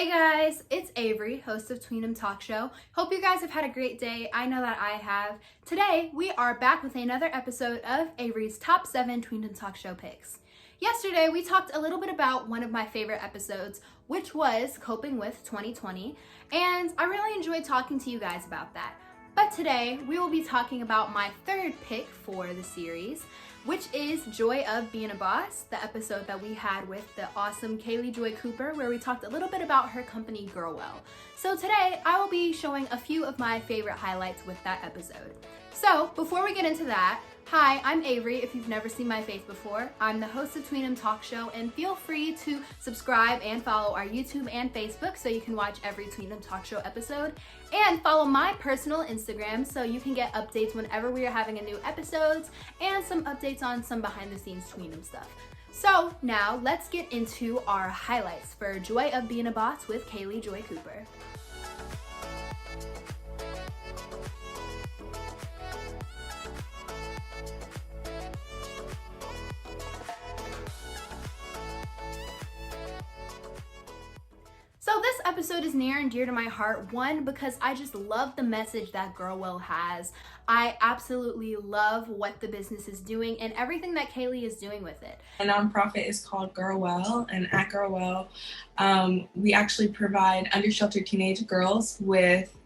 Hey guys, it's Avery, host of Tweendom Talk Show. Hope you guys have had a great day. I know that I have. Today, we are back with another episode of Avery's Top 7 Tweendom Talk Show picks. Yesterday, we talked a little bit about one of my favorite episodes, which was Coping with 2020, and I really enjoyed talking to you guys about that. But today, we will be talking about my third pick for the series, which is Joy of Being a Boss, the episode that we had with the awesome Kayli Joy Cooper, where we talked a little bit about her company, Girlwell. So today, I will be showing a few of my favorite highlights with that episode. So before we get into that, hi, I'm Avery, if you've never seen my face before. I'm the host of Tweendom Talk Show, and feel free to subscribe and follow our YouTube and Facebook so you can watch every Tweendom Talk Show episode. And follow my personal Instagram so you can get updates whenever we are having a new episodes and some updates on some behind the scenes Tweendom stuff. So now let's get into our highlights for Joy of Being a Boss with Kayli Joy Cooper. So this episode is near and dear to my heart, one, because I just love the message that Girlwell has. I absolutely love what the business is doing and everything that Kayli is doing with it. A nonprofit is called Girlwell, and at Girlwell, we actually provide under-sheltered teenage girls with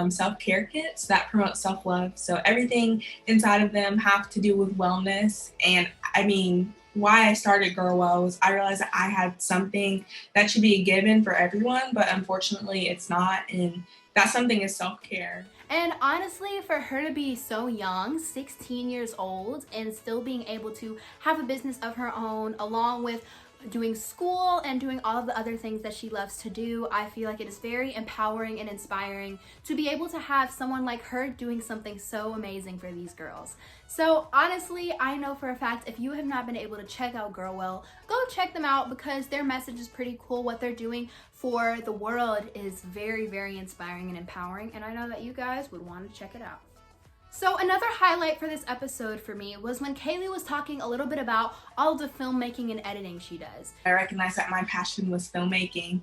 self-care kits that promote self-love. So everything inside of them have to do with wellness. And I mean, why I started Girlwell was I realized that I had something that should be a given for everyone, but unfortunately it's not, and that something is self-care. And honestly, for her to be so young, 16 years old, and still being able to have a business of her own, along with doing school and doing all of the other things that she loves to do, I feel like it is very empowering and inspiring to be able to have someone like her doing something so amazing for these girls. So honestly, I know for a fact if you have not been able to check out Girlwell, go check them out because their message is pretty cool. What they're doing for the world is very, very inspiring and empowering, and I know that you guys would want to check it out. So another highlight for this episode for me was when Kayli was talking a little bit about all the filmmaking and editing she does. I recognized that my passion was filmmaking,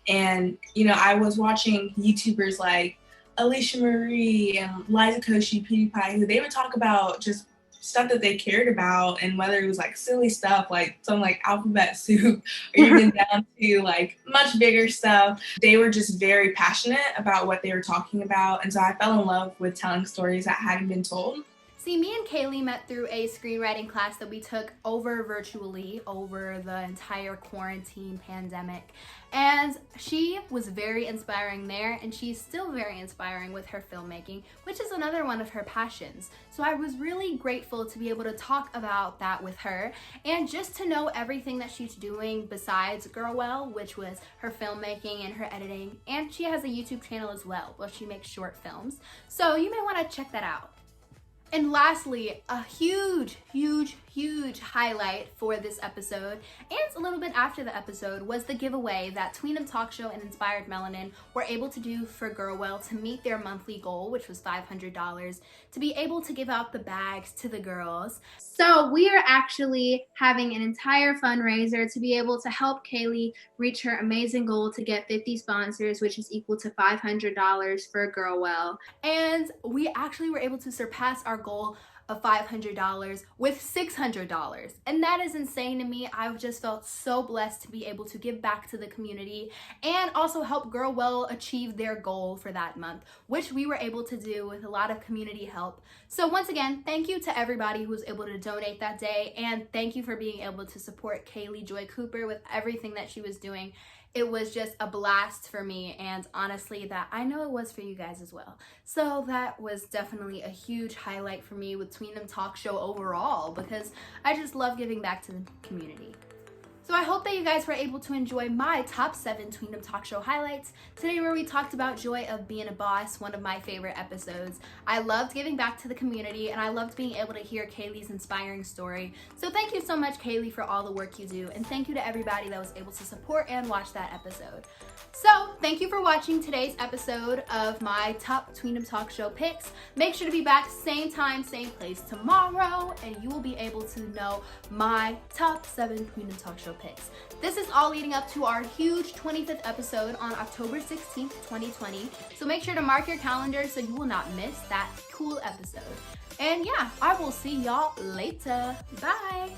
and I was watching YouTubers like Alicia Marie and Liza Koshy, PewDiePie, who they would talk about just stuff that they cared about, and whether it was like silly stuff like something like alphabet soup or even down to like much bigger stuff, they were just very passionate about what they were talking about, and so I fell in love with telling stories that hadn't been told. See, me and Kayli met through a screenwriting class that we took virtually over the entire quarantine pandemic. And she was very inspiring there, and she's still very inspiring with her filmmaking, which is another one of her passions. So I was really grateful to be able to talk about that with her, and just to know everything that she's doing besides Girlwell, which was her filmmaking and her editing. And she has a YouTube channel as well, where she makes short films. So you may want to check that out. And lastly, a huge highlight for this episode, and a little bit after the episode, was the giveaway that Tweendom Talk Show and Inspired Melanin were able to do for Girlwell to meet their monthly goal, which was $500, to be able to give out the bags to the girls. So we are actually having an entire fundraiser to be able to help Kayli reach her amazing goal to get 50 sponsors, which is equal to $500 for Girlwell. And we actually were able to surpass our goal of $500 with $600, and that is insane to me. I've just felt so blessed to be able to give back to the community and also help Girlwell achieve their goal for that month, which we were able to do with a lot of community help. So once again, thank you to everybody who was able to donate that day, and thank you for being able to support Kayli Joy Cooper with everything that she was doing. It was just a blast for me, and honestly that I know it was for you guys as well. So that was definitely a huge highlight for me with Tweendom Talk Show overall, because I just love giving back to the community. So I hope that you guys were able to enjoy my top 7 Tweendom Talk Show highlights today, where we talked about Joy of Being a Boss, one of my favorite episodes. I loved giving back to the community, and I loved being able to hear Kayli's inspiring story. So thank you so much, Kayli, for all the work you do, and thank you to everybody that was able to support and watch that episode. So thank you for watching today's episode of my top Tweendom Talk Show picks. Make sure to be back same time, same place tomorrow, and you will be able to know my top 7 Tweendom Talk Show special picks. This is all leading up to our huge 25th episode on October 16th, 2020. So make sure to mark your calendar so you will not miss that cool episode. And yeah, I will see y'all later. Bye.